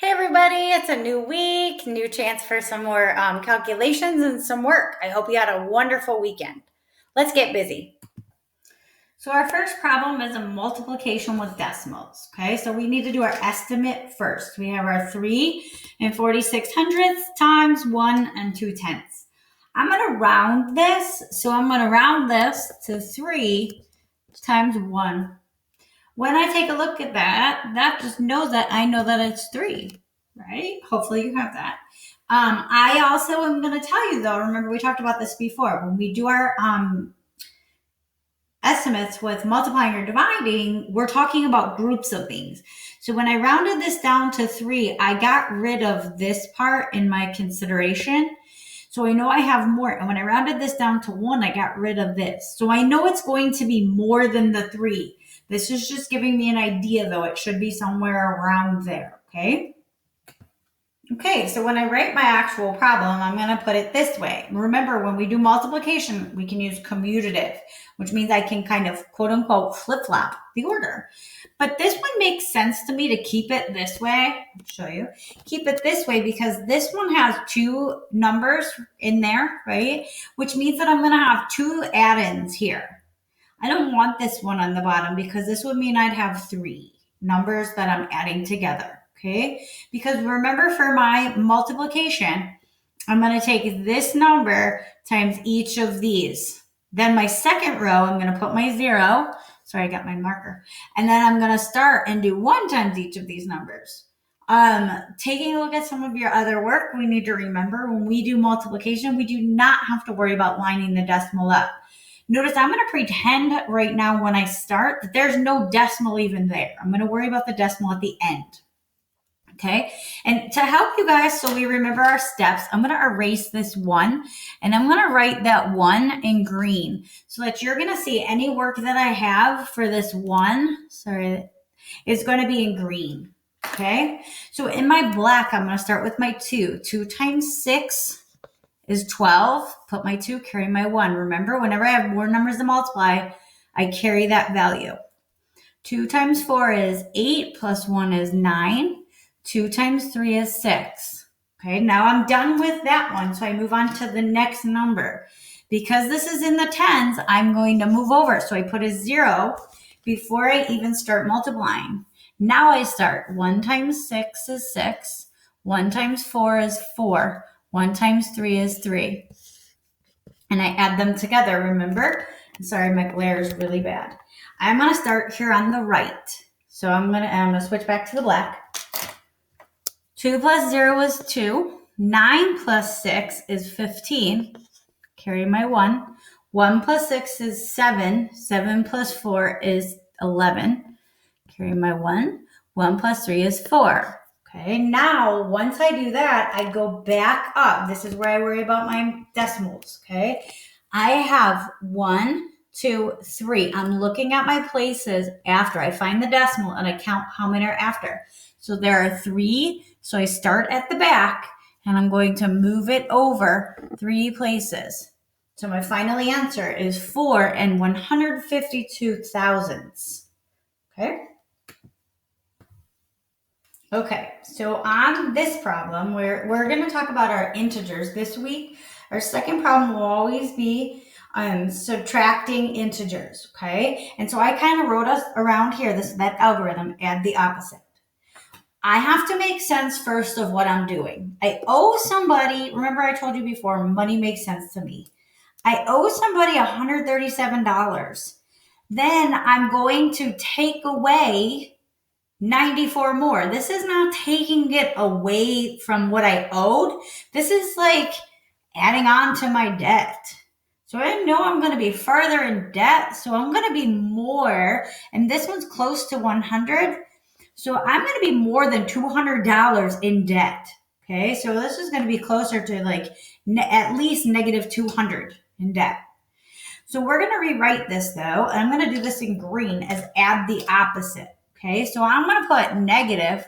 Hey everybody, it's a new week, new chance for some more calculations and some work. I hope you had a wonderful weekend. Let's get busy. So our first problem is a multiplication with decimals, okay? So we need to do our estimate first. We have our 3 and 46 hundredths times 1 and 2/10. I'm gonna round this, so I'm gonna round this to 3 times 1. When I take a look at that, that just knows that I know that it's 3, right? Hopefully you have that. I also am going to tell you though, remember we talked about this before, when we do our estimates with multiplying or dividing, we're talking about groups of things. So when I rounded this down to 3, I got rid of this part in my consideration. So I know I have more. And when I rounded this down to 1, I got rid of this. So I know it's going to be more than the 3. This is just giving me an idea, though. It should be somewhere around there, okay? Okay, so when I write my actual problem, I'm going to put it this way. Remember, when we do multiplication, we can use commutative, which means I can kind of, quote unquote, flip-flop the order. But this one makes sense to me to keep it this way. I'll show you. Keep it this way because this one has 2 numbers in there, right? Which means that I'm going to have 2 add-ins here. I don't want this one on the bottom because this would mean I'd have 3 numbers that I'm adding together, okay? Because remember, for my multiplication, I'm going to take this number times each of these. Then my second row, I'm going to put my 0. Sorry, I got my marker. And then I'm going to start and do 1 times each of these numbers. Taking a look at some of your other work, we need to remember when we do multiplication, we do not have to worry about lining the decimal up. Notice I'm going to pretend right now when I start that there's no decimal even there. I'm going to worry about the decimal at the end. Okay. And to help you guys so we remember our steps, I'm going to erase this 1 and I'm going to write that 1 in green so that you're going to see any work that I have for this 1, is going to be in green. Okay. So in my black, I'm going to start with my 2. 2 times 6 is 12. Put my 2, carry my 1. Remember, whenever I have more numbers to multiply, I carry that value. 2 times 4 is 8, plus 1 is 9. 2 times 3 is 6. Okay, now I'm done with that one, so I move on to the next number. Because this is in the tens, I'm going to move over. So I put a 0 before I even start multiplying. Now I start. 1 times 6 is 6. 1 times 4 is 4. 1 times 3 is 3. And I add them together, remember? Sorry, my glare is really bad. I'm going to start here on the right. So I'm going to switch back to the black. 2 plus 0 is 2. 9 plus 6 is 15. Carry my 1. 1 plus 6 is 7. 7 plus 4 is 11. Carry my 1. 1 plus 3 is 4. Okay, now once I do that, I go back up. This is where I worry about my decimals, okay? I have 1, 2, 3. I'm looking at my places after. I find the decimal and I count how many are after. So there are 3. So I start at the back and I'm going to move it over 3 places. So my final answer is 4 and 152 thousandths. Okay? Okay, so on this problem, we're going to talk about our integers this week. Our second problem will always be subtracting integers, okay? And so I kind of wrote us around here, that algorithm, add the opposite. I have to make sense first of what I'm doing. I owe somebody, remember I told you before, money makes sense to me. I owe somebody $137. Then I'm going to take away 94 more. This is not taking it away from what I owed. This is like adding on to my debt. So I know I'm going to be further in debt. So I'm going to be more, and this one's close to 100. So I'm going to be more than $200 in debt. Okay. So this is going to be closer to like at least negative 200 in debt. So we're going to rewrite this though. And I'm going to do this in green as add the opposite. Okay, so I'm going to put negative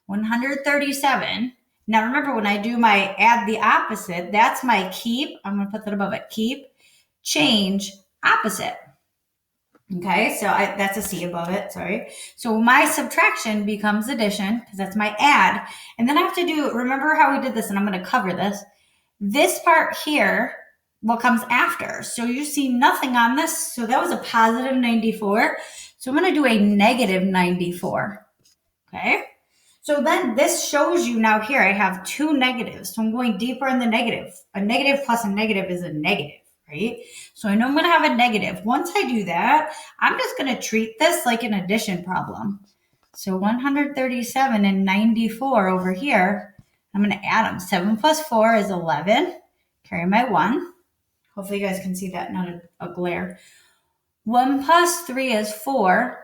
137. Now remember, when I do my add the opposite, that's my keep. I'm going to put that above it. Keep, change, opposite. Okay, so that's a C above it, sorry. So my subtraction becomes addition because that's my add. And then I have to do, remember how we did this, and I'm going to cover this. This part here, what comes after. So you see nothing on this. So that was a positive 94. So I'm going to do a negative 94. Okay. So then this shows you now here I have two negatives. So I'm going deeper in the negative. A negative plus a negative is a negative, right? So I know I'm going to have a negative. Once I do that, I'm just going to treat this like an addition problem. So 137 and 94 over here, I'm going to add them. 7 plus 4 is 11. Carry my 1. Hopefully you guys can see that, not a glare. 1 plus 3 is 4.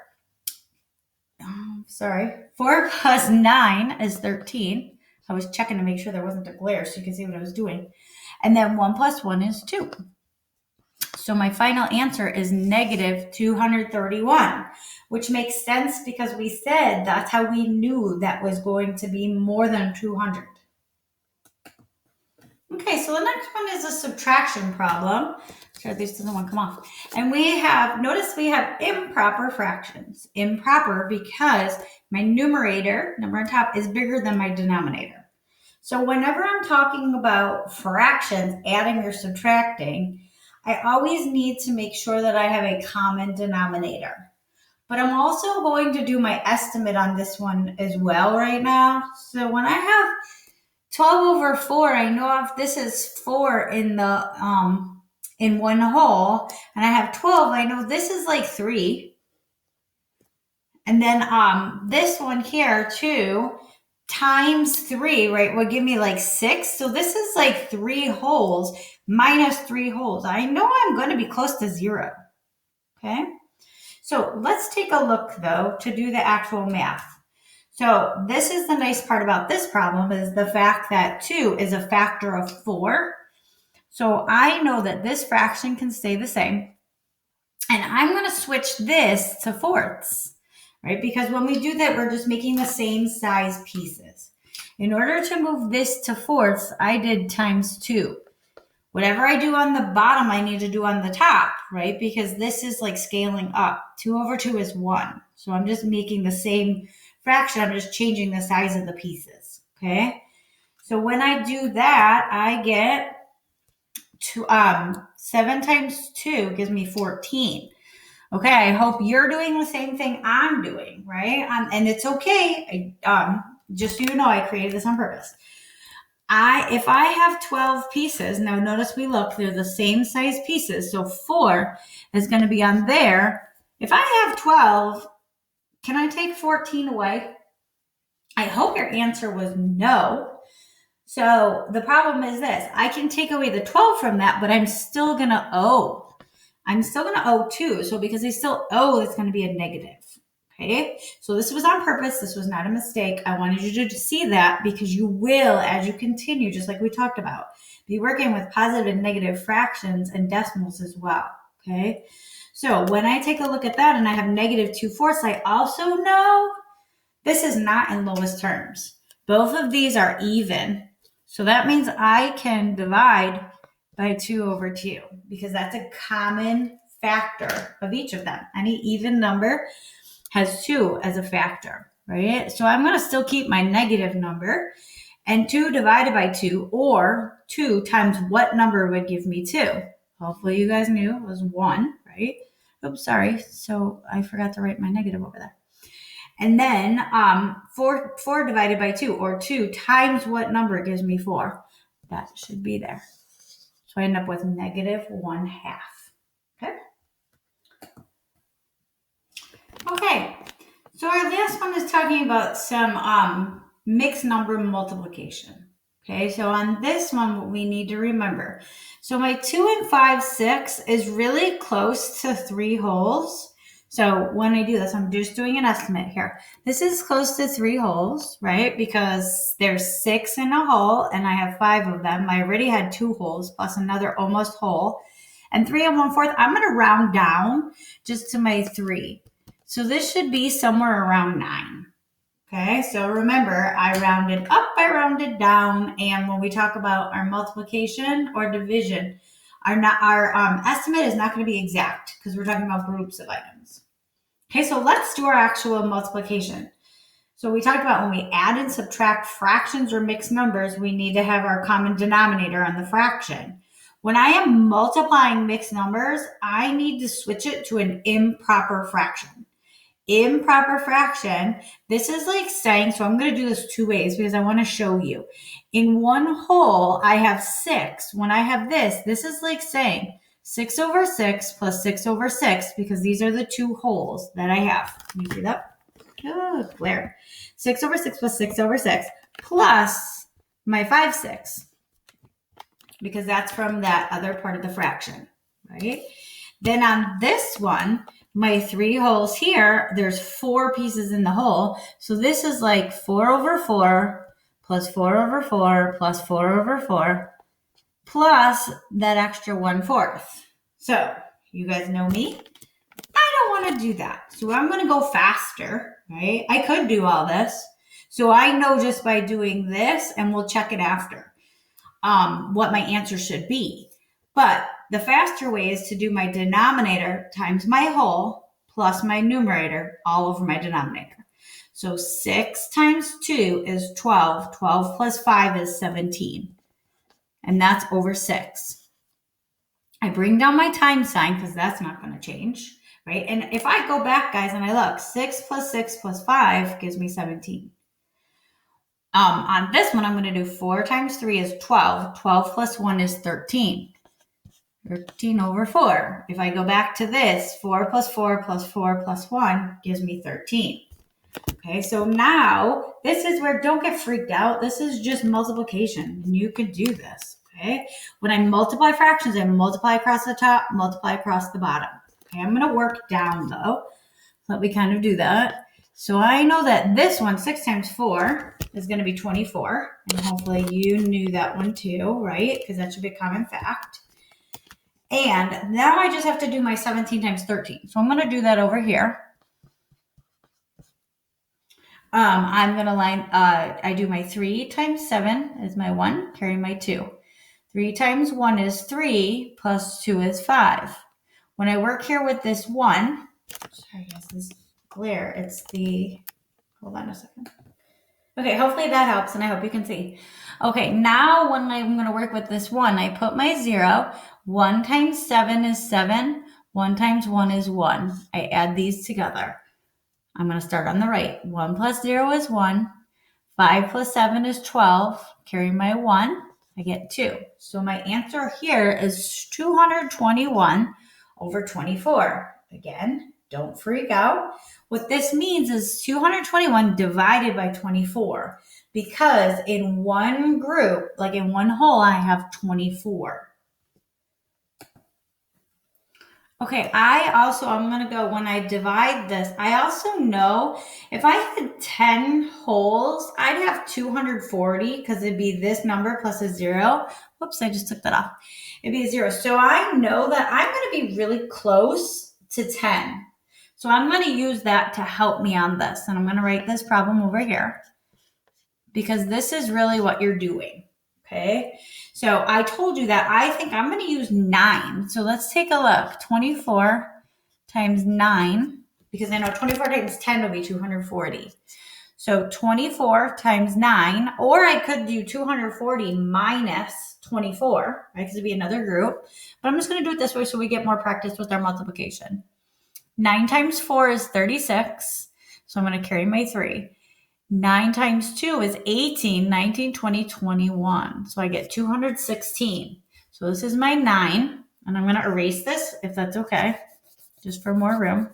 4 plus 9 is 13. I was checking to make sure there wasn't a glare so you can see what I was doing. And then 1 plus 1 is 2. So my final answer is negative 231, which makes sense because we said that's how we knew that was going to be more than 200. Okay, so the next one is a subtraction problem. Sure, this doesn't want to come off. And notice we have improper fractions. Improper because my numerator, number on top, is bigger than my denominator. So whenever I'm talking about fractions, adding or subtracting, I always need to make sure that I have a common denominator. But I'm also going to do my estimate on this one as well right now. So when I have 12 over 4, I know if this is 4 in one whole, and I have 12, I know this is like 3. And then this one here, 2 times 3, right, would give me like 6. So this is like 3 wholes minus 3 wholes. I know I'm going to be close to 0. Okay? So let's take a look, though, to do the actual math. So this is the nice part about this problem is the fact that 2 is a factor of 4. So I know that this fraction can stay the same. And I'm going to switch this to fourths, right? Because when we do that, we're just making the same size pieces. In order to move this to fourths, I did times 2. Whatever I do on the bottom, I need to do on the top, right? Because this is like scaling up. 2 over 2 is 1. So I'm just making the same fraction. I'm just changing the size of the pieces, okay? So when I do that, I get 7 times 2 gives me 14. Okay, I hope you're doing the same thing I'm doing, right? And it's okay. Just so you know, I created this on purpose. If I have 12 pieces, now notice they're the same size pieces. So 4 is going to be on there. If I have 12, can I take 14 away? I hope your answer was no. So the problem is this. I can take away the 12 from that, but I'm still going to owe. I'm still going to owe 2. So because I still owe, it's going to be a negative. Okay, so this was on purpose. This was not a mistake. I wanted you to see that because you will, as you continue, just like we talked about, be working with positive and negative fractions and decimals as well. Okay, so when I take a look at that and I have negative 2/4, I also know this is not in lowest terms. Both of these are even. So that means I can divide by 2 over 2 because that's a common factor of each of them. Any even number has 2 as a factor, right? So I'm going to still keep my negative number, and 2 divided by 2, or 2 times what number would give me 2? Hopefully you guys knew it was 1, right? Oops, sorry. So I forgot to write my negative over there. And then 4 divided by 2, or 2 times what number gives me 4? That should be there. So I end up with negative 1/2. Okay, so our last one is talking about some mixed number multiplication. Okay, so on this one, what we need to remember. So my 2 and 5, 6 is really close to 3 wholes. So when I do this, I'm just doing an estimate here. This is close to 3 wholes, right? Because there's 6 in a whole and I have 5 of them. I already had 2 wholes plus another almost whole. And 3 and 1/4, I'm going to round down just to my 3. So this should be somewhere around 9. Okay, so remember, I rounded up, I rounded down, and when we talk about our multiplication or division, Our estimate is not going to be exact because we're talking about groups of items. Okay, so let's do our actual multiplication. So we talked about when we add and subtract fractions or mixed numbers, we need to have our common denominator on the fraction. When I am multiplying mixed numbers, I need to switch it to an improper fraction. Improper fraction, this is like saying, so I'm going to do this two ways because I want to show you. In one whole, I have 6. When I have this is like saying 6 over 6 plus 6 over 6 because these are the two wholes that I have. Can you see that? Oh, glare. 6 over 6 plus 6 over 6 plus my 5/6 because that's from that other part of the fraction, right? Then on this one, my 3 wholes here, there's 4 pieces in the whole. So this is like 4 over 4 plus 4 over 4 plus 4 over 4 plus that extra 1/4. So you guys know me. I don't want to do that. So I'm going to go faster, right? I could do all this. So I know just by doing this, and we'll check it after, what my answer should be. But the faster way is to do my denominator times my whole plus my numerator all over my denominator. So 6 times 2 is 12. 12 plus 5 is 17. And that's over 6. I bring down my times sign because that's not going to change, right? And if I go back, guys, and I look, 6 plus 6 plus 5 gives me 17. On this one, I'm going to do 4 times 3 is 12. 12 plus 1 is 13. 13 over 4. If I go back to this, 4 plus 4 plus 4 plus 1 gives me 13. Okay, so now this is where, don't get freaked out. This is just multiplication, and you could do this, okay? When I multiply fractions, I multiply across the top, multiply across the bottom. Okay, I'm going to work down, though. Let me kind of do that. So I know that this one, 6 times 4, is going to be 24. And hopefully you knew that one too, right? Because that should be a common fact. And now I just have to do my 17 times 13. So I'm going to do that over here. I'm going to line, I do my 3 times 7 is my 1, carry my 2. 3 times 1 is 3, plus 2 is 5. When I work here with this 1, sorry guys, this glare, it's the, hold on a second. Okay, hopefully that helps, and I hope you can see. Okay, now when I'm going to work with this 1, I put my 0. 1 times 7 is 7. 1 times 1 is 1. I add these together. I'm going to start on the right. 1 plus 0 is 1. 5 plus 7 is 12. Carry my 1. I get 2. So my answer here is 221 over 24. Again, don't freak out. What this means is 221 divided by 24, because in one group, like in one whole, I have 24. Okay, I'm going to go, when I divide this, I also know if I had 10 wholes, I'd have 240 because it'd be this number plus a 0. Whoops, I just took that off. It'd be a 0. So I know that I'm going to be really close to 10. So I'm going to use that to help me on this. And I'm going to write this problem over here because this is really what you're doing. Okay, so I told you that I think I'm going to use 9. So let's take a look. 24 times 9, because I know 24 times 10 will be 240. So 24 times 9, or I could do 240 minus 24, right? Because it'd be another group. But I'm just going to do it this way so we get more practice with our multiplication. 9 times 4 is 36. So I'm going to carry my 3. 9 times 2 is 18, 19, 20, 21. So I get 216. So this is my 9. And I'm going to erase this if that's okay, just for more room.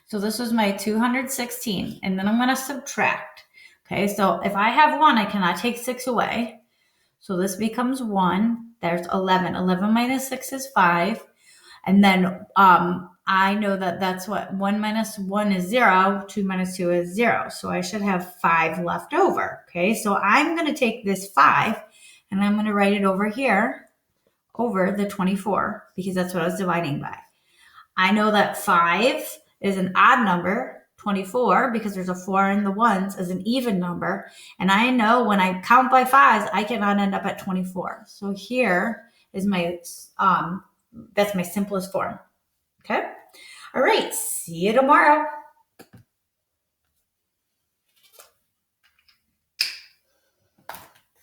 So this was my 216. And then I'm going to subtract. Okay, so if I have 1, I cannot take 6 away. So this becomes 1. There's 11. 11 minus 6 is 5. And then I know that that's what 1 minus 1 is 0, 2 minus 2 is 0. So I should have 5 left over. Okay, so I'm going to take this 5 and I'm going to write it over here over the 24 because that's what I was dividing by. I know that 5 is an odd number, 24, because there's a 4 in the ones, is an even number. And I know when I count by 5s, I cannot end up at 24. So here is my, that's my simplest form. Okay. All right. See you tomorrow.